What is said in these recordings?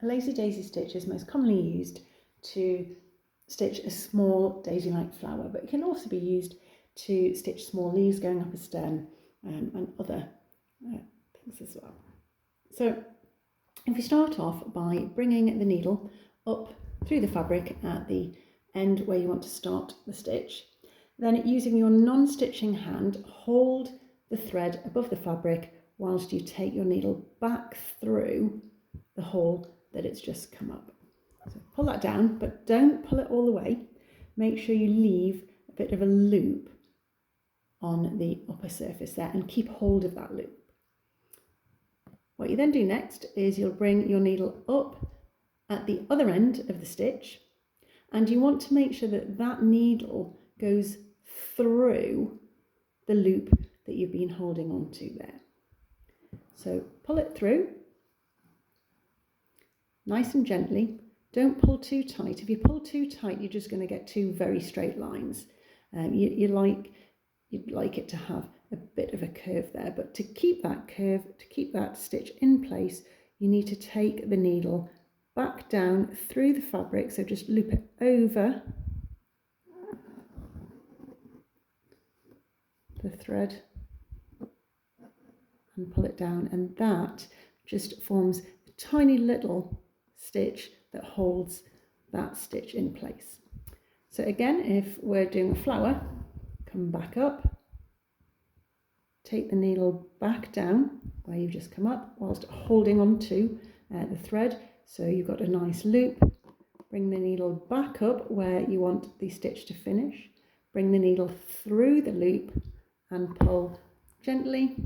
A lazy daisy stitch is most commonly used to stitch a small daisy-like flower, but it can also be used to stitch small leaves going up a stem and other things as well. So if we start off by bringing the needle up through the fabric at the end where you want to start the stitch, then using your non-stitching hand, hold the thread above the fabric whilst you take your needle back through the hole that it's just come up. So pull that down, but don't pull it all the way. Make sure you leave a bit of a loop on the upper surface there and keep hold of that loop. What you then do next is you'll bring your needle up at the other end of the stitch, and you want to make sure that that needle goes through the loop that you've been holding on to there. So pull it through, nice and gently. Don't pull too tight. If you pull too tight, you're just going to get two very straight lines. You'd like it to have a bit of a curve there, but to keep that curve, to keep that stitch in place, you need to take the needle back down through the fabric. So just loop it over the thread and pull it down, and that just forms a tiny little stitch that holds that stitch in place. So again, if we're doing a flower, come back up, take the needle back down where you've just come up whilst holding on to the thread, so you've got a nice loop. Bring the needle back up where you want the stitch to finish, bring the needle through the loop and pull gently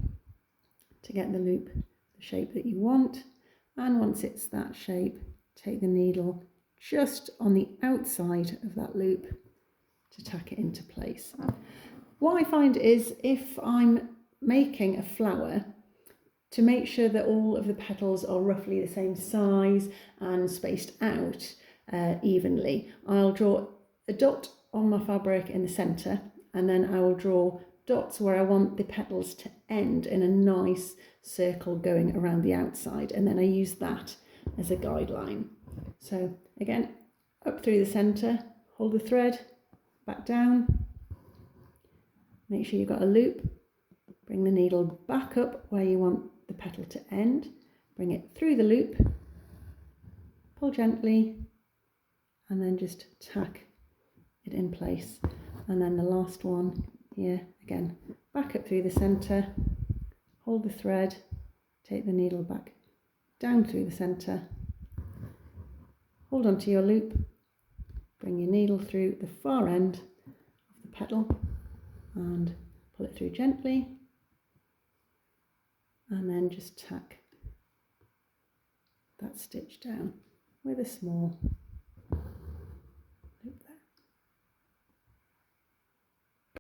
to get the loop the shape that you want. And once it's that shape, take the needle just on the outside of that loop to tack it into place. What I find is if I'm making a flower, to make sure that all of the petals are roughly the same size and spaced out evenly, I'll draw a dot on my fabric in the centre, and then I will draw dots where I want the petals to end in a nice circle going around the outside, and then I use that as a guideline. So again, up through the centre, hold the thread, back down, make sure you've got a loop, bring the needle back up where you want the petal to end, bring it through the loop, pull gently, and then just tack it in place. And then the last one here, again, back up through the centre, hold the thread, take the needle back down through the centre, hold onto your loop, bring your needle through the far end of the petal and pull it through gently, and then just tack that stitch down with a small